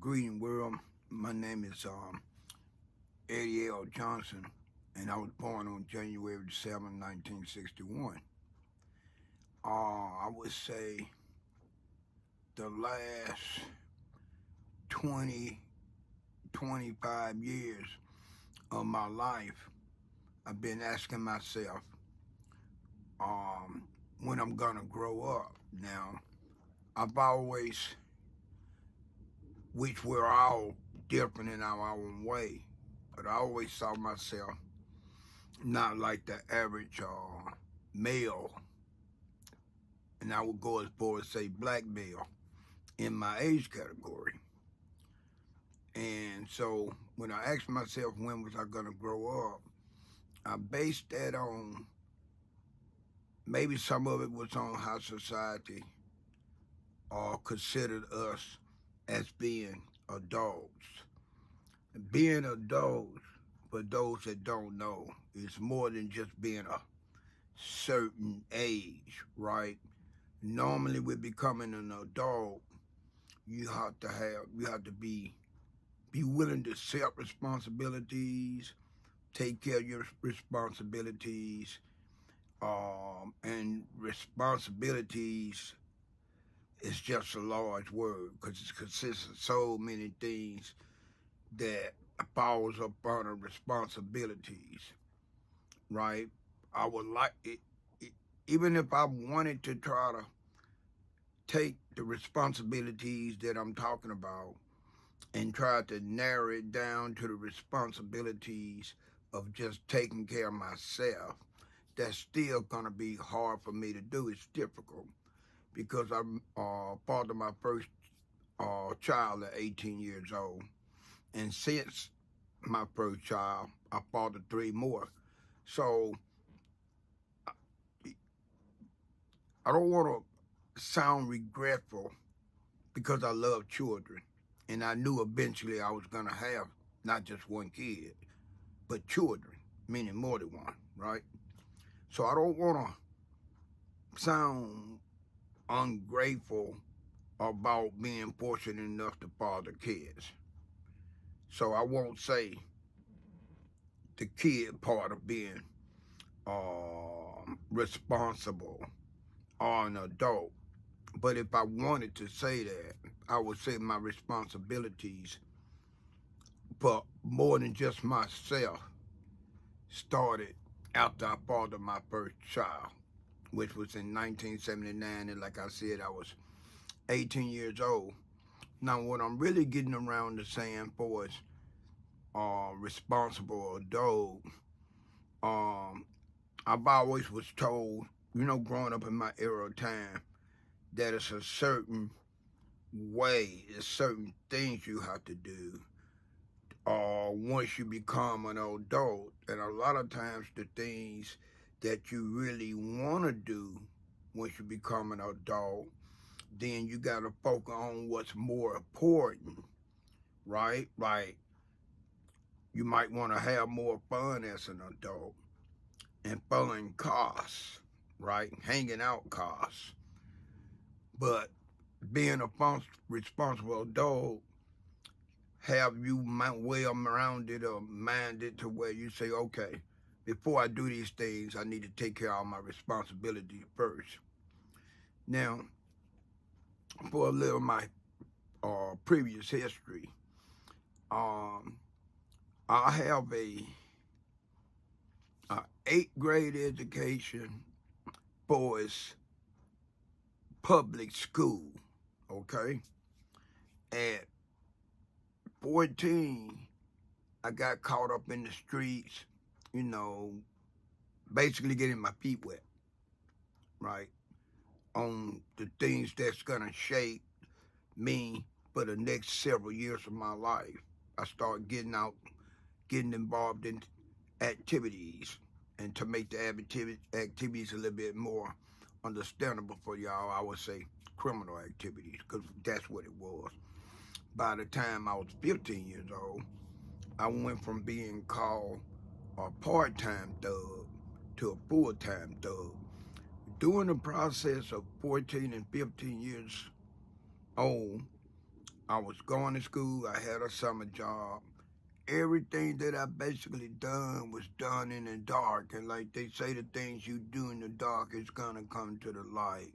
Greeting world. My name is Eddie L. Johnson, and I was born on January 7, 1961. I would say the last 20, 25 years of my life, I've been asking myself when I'm going to grow up. Now, I've always, which we're all different in our own way, but I always saw myself not like the average male, and I would go as far as say black male in my age category. And so when I asked myself when was I going to grow up, I based that on maybe some of it was on how society considered us as being adults. Being adults, for those that don't know, is more than just being a certain age, right? Normally with becoming an adult, you have to be willing to accept responsibilities, take care of your responsibilities, and responsibilities is just a large word because it consists of so many things that falls upon responsibilities, right? I would like it, even if I wanted to try to take the responsibilities that I'm talking about and try to narrow it down to the responsibilities of just taking care of myself, that's still going to be hard for me to do. It's difficult because I'm fathered my first child at 18 years old. And since my first child, I fathered 3 more. So I don't want to sound regretful because I love children. And I knew eventually I was going to have not just one kid, but children, meaning more than one, right? So I don't want to sound ungrateful about being fortunate enough to father kids. So I won't say the kid part of being responsible or an adult. But if I wanted to say that, I would say my responsibilities for more than just myself started after I fathered my first child, which was in 1979. And like I said, I was 18 years old. Now, what I'm really getting around to saying for is responsible adult, I've always was told, growing up in my era of time, that it's a certain way, there's certain things you have to do once you become an adult. And a lot of times the things that you really want to do once you become an adult, then you got to focus on what's more important, right? Like you might want to have more fun as an adult, and fun costs, right? Hanging out costs. But being a responsible adult have you well-rounded or minded to where you say, okay, before I do these things, I need to take care of all my responsibilities first. Now, for a little of my previous history, I have a 8th grade education for its public school, okay? At 14, I got caught up in the streets, basically getting my feet wet, right? On the things that's gonna shape me for the next several years of my life. I started getting involved in activities, and to make the activities a little bit more understandable for y'all, I would say criminal activities, because that's what it was. By the time I was 15 years old, I went from being called a part-time thug to a full-time thug. During the process of 14 and 15 years old, I was going to school. I had a summer job. Everything that I basically done was done in the dark. And like they say, the things you do in the dark is going to come to the light.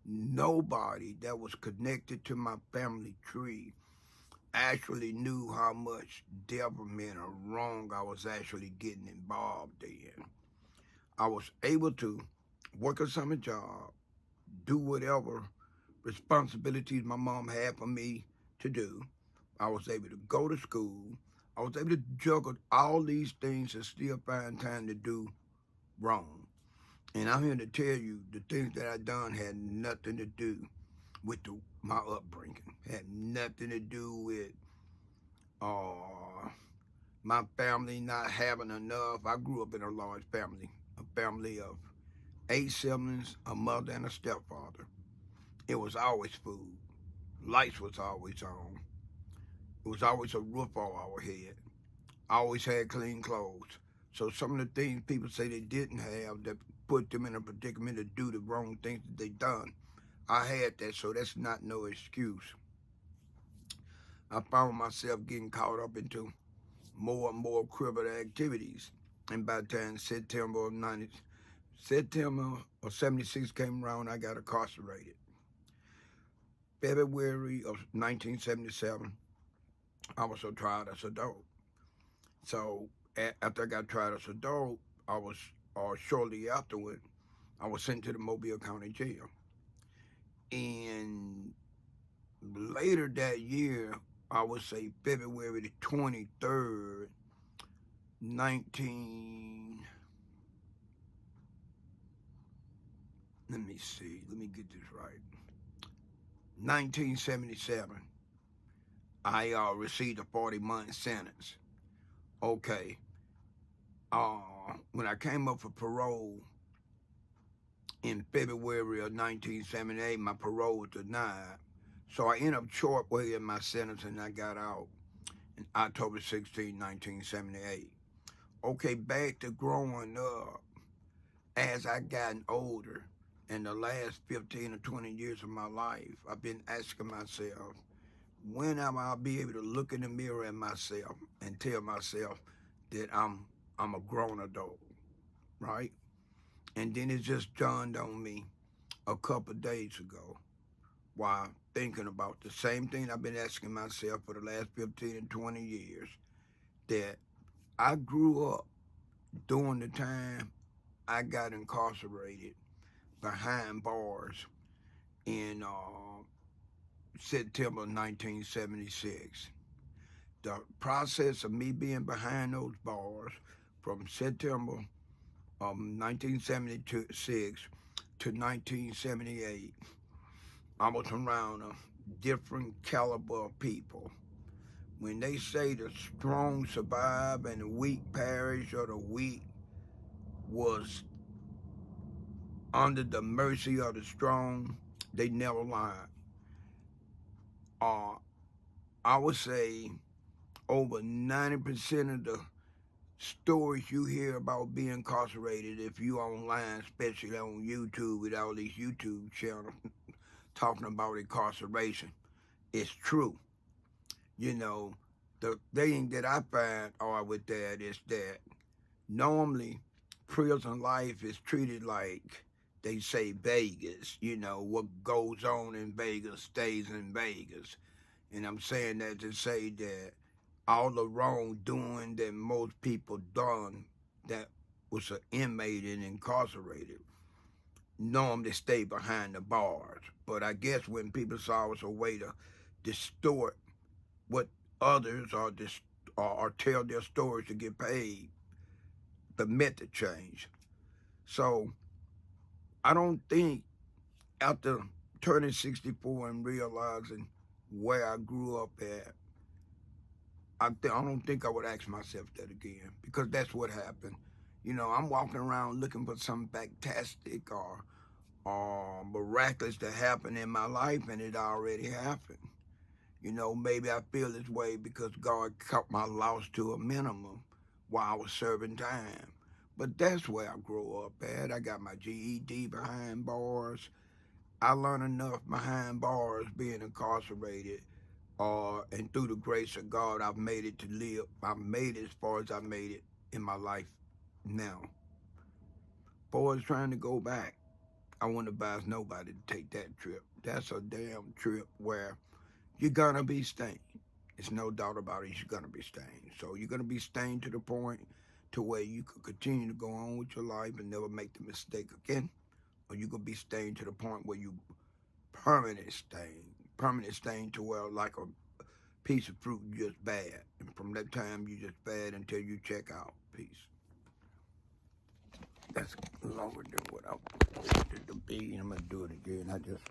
Nobody that was connected to my family tree actually knew how much devilment or wrong I was actually getting involved in. I was able to work a summer job, do whatever responsibilities my mom had for me to do. I was able to go to school. I was able to juggle all these things and still find time to do wrong. And I'm here to tell you the things that I done had nothing to do with my upbringing. Had nothing to do with uh, my family not having enough. I grew up in a large family, a family of 8 siblings, a mother, and a stepfather. It was always food. Lights was always on. It was always a roof over our head. I always had clean clothes. So some of the things people say they didn't have that put them in a predicament to do the wrong things that they done, I had that, so that's not no excuse. I found myself getting caught up into more and more criminal activities. And by the time September of 76 came around, I got incarcerated. February of 1977, I was tried as adult. So after I got tried as adult, I was, or shortly afterward, I was sent to the Mobile County Jail. And later that year, I would say February the 23rd, 19, let me see, let me get this right. 1977, I received a 40-month sentence. Okay, when I came up for parole in February of 1978, my parole was denied. So I ended up short way in my sentence and I got out in October 16, 1978. Okay, back to growing up. As I gotten older, in the last 15 or 20 years of my life, I've been asking myself, when am I be able to look in the mirror at myself and tell myself that I'm a grown adult, right? And then it just dawned on me a couple of days ago while thinking about the same thing I've been asking myself for the last 15 and 20 years, that I grew up during the time I got incarcerated behind bars in September 1976. The process of me being behind those bars from September of 1976 to 1978, I was around a different caliber of people. When they say the strong survive and the weak perish, or the weak was under the mercy of the strong, they never lied. Uh, I would say over 90% of the stories you hear about being incarcerated, if you online, especially on YouTube with all these YouTube channels talking about incarceration, it's true. You know, the thing that I find odd with that is that normally prison life is treated like they say Vegas. You know, what goes on in Vegas stays in Vegas. And I'm saying that to say that all the wrongdoing that most people done that was an inmate and incarcerated normally stay behind the bars. But I guess when people saw it as a way to distort what others or tell their stories to get paid, the method changed. So I don't think after turning 64 and realizing where I grew up at, I don't think I would ask myself that again, because that's what happened. You know, I'm walking around looking for something fantastic or miraculous to happen in my life, and it already happened. You know, maybe I feel this way because God cut my loss to a minimum while I was serving time. But that's where I grew up at. I got my GED behind bars. I learned enough behind bars being incarcerated And through the grace of God, I've made it to live. I've made it as far as I made it in my life now. Boys trying to go back, I wouldn't advise nobody to take that trip. That's a damn trip where you're gonna be stained. It's no doubt about it, you're gonna be stained. So you're gonna be stained to the point to where you could continue to go on with your life and never make the mistake again. Or you could be stained to the point where you permanent stain to where like a piece of fruit just bad. And from that time you just bad until you check out. Peace. That's longer than what I wanted to be. I'm gonna do it again. I just